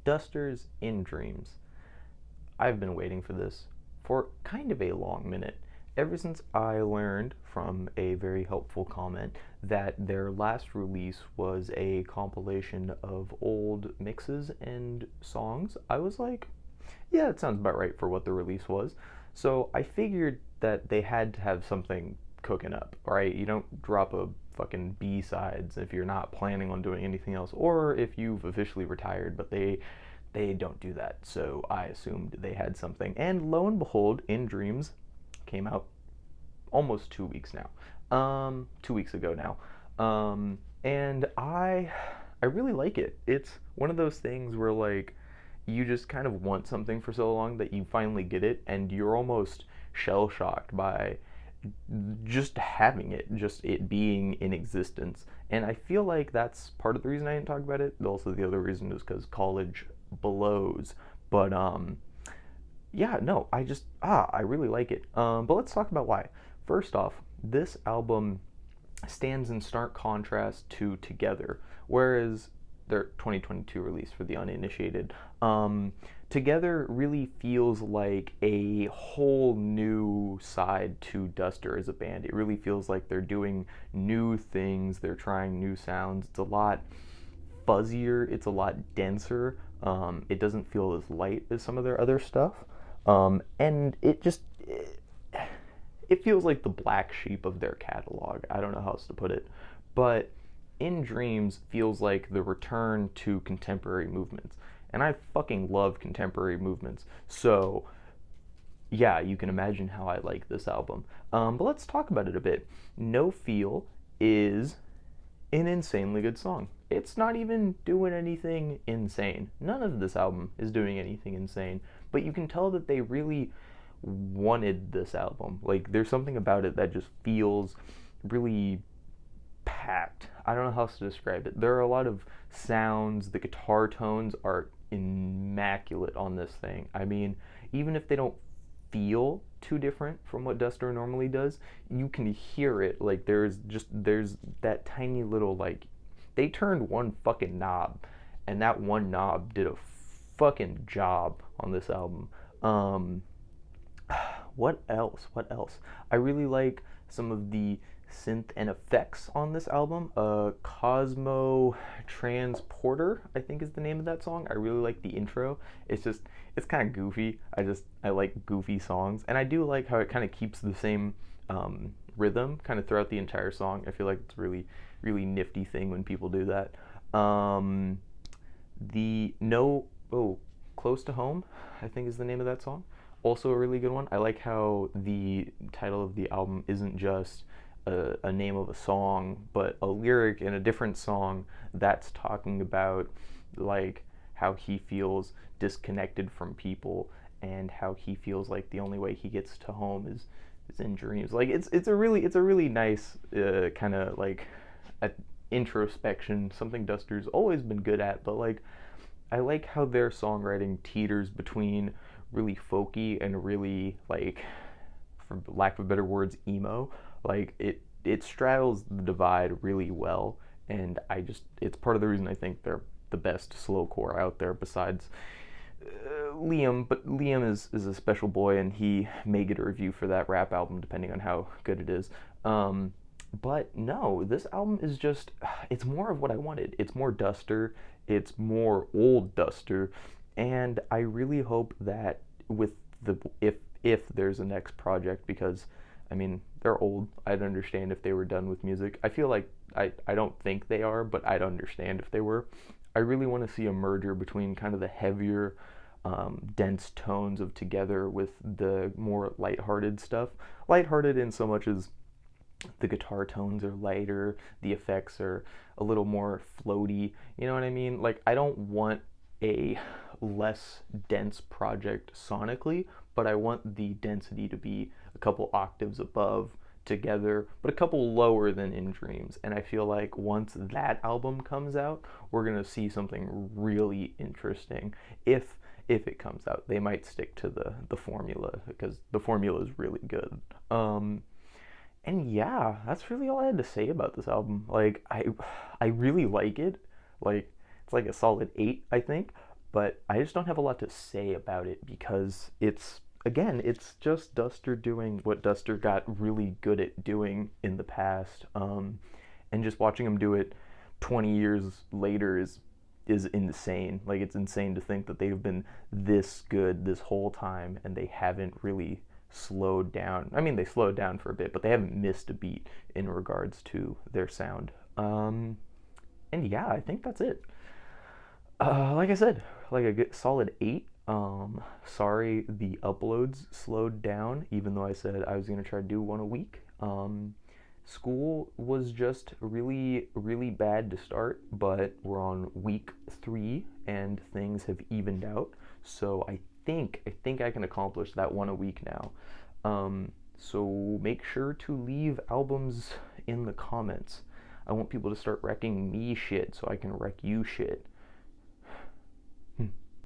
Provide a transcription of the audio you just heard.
Dusters in Dreams. I've been waiting for this for kind of a long minute. Ever since I learned from a very helpful comment that their last release was a compilation of old mixes and songs, I was like, yeah, it sounds about right for what the release was. So I figured that they had to have something cooking up, right? You don't drop a fucking B-sides if you're not planning on doing anything else, or if you've officially retired, but they don't do that. So I assumed they had something. And lo and behold, In Dreams came out almost 2 weeks now. 2 weeks ago now. And I really like it. It's one of those things where like you just kind of want something for so long that you finally get it and you're almost shell shocked by just having it, just it being in existence. And I feel like that's part of the reason I didn't talk about it. Also, the other reason is because college blows. But yeah, no, I really like it. But let's talk about why. First off, this album stands in stark contrast to Together, whereas their 2022 release for the uninitiated. Together really feels like a whole new side to Duster as a band. It really feels like they're doing new things, they're trying new sounds. It's a lot fuzzier, it's a lot denser. It doesn't feel as light as some of their other stuff. And it feels like the black sheep of their catalog. I don't know how else to put it. But In Dreams feels like the return to contemporary movements. And I fucking love contemporary movements. So, yeah, you can imagine how I like this album. But let's talk about it a bit. No Feel is an insanely good song. It's not even doing anything insane. None of this album is doing anything insane. But you can tell that they really wanted this album. Like, there's something about it that just feels really packed. I don't know how else to describe it. There are a lot of sounds. The guitar tones are immaculate on this thing. I mean, even if they don't feel too different from what Duster normally does, you can hear it. Like there's that tiny little like they turned one fucking knob, and that one knob did a fucking job on this album. Um, what else? What else? I really like some of the synth and effects on this album. Cosmo Transporter, I think is the name of that song. I really like the intro. It's kind of goofy. I like goofy songs, and I do like how it kind of keeps the same rhythm kind of throughout the entire song. I feel like it's a really nifty thing when people do that. The no oh Close to Home, I think is the name of that song. Also a really good one. I like how the title of the album isn't just a name of a song, but a lyric in a different song that's talking about like how he feels disconnected from people and how he feels like the only way he gets to home is in dreams. Like it's a really nice kind of like a introspection, something Duster's always been good at, but like I like how their songwriting teeters between really folky and really like, for lack of better words, emo. Like it straddles the divide really well, and it's part of the reason I think they're the best slowcore out there besides Liam. But Liam is a special boy, and he may get a review for that rap album depending on how good it is. But no, this album is just, it's more of what I wanted. It's more Duster, it's more old Duster, and I really hope that with if there's a next project, because I mean they're old. I'd understand if they were done with music. I feel like I don't think they are, but I'd understand if they were. I really want to see a merger between kind of the heavier, dense tones of Together with the more lighthearted stuff. Lighthearted in so much as the guitar tones are lighter, the effects are a little more floaty. You know what I mean? Like, I don't want a less dense project sonically, but I want the density to be a couple octaves above Together, but a couple lower than In Dreams. And I feel like once that album comes out, we're gonna see something really interesting. If it comes out, they might stick to the formula because the formula is really good. And yeah, that's really all I had to say about this album. Like I really like it. Like it's like a solid 8, I think. but I just don't have a lot to say about it because it's just Duster doing what Duster got really good at doing in the past, and just watching him do it 20 years later is insane. Like, it's insane to think that they've been this good this whole time and they haven't really slowed down. I mean, they slowed down for a bit, but they haven't missed a beat in regards to their sound. And yeah, I think that's it. Like I said, like a good solid 8. Sorry the uploads slowed down, even though I said I was gonna try to do one a week. School was just really, really bad to start, but we're on week 3 and things have evened out. So I think I can accomplish that one a week now. So make sure to leave albums in the comments. I want people to start wrecking me shit so I can wreck you shit.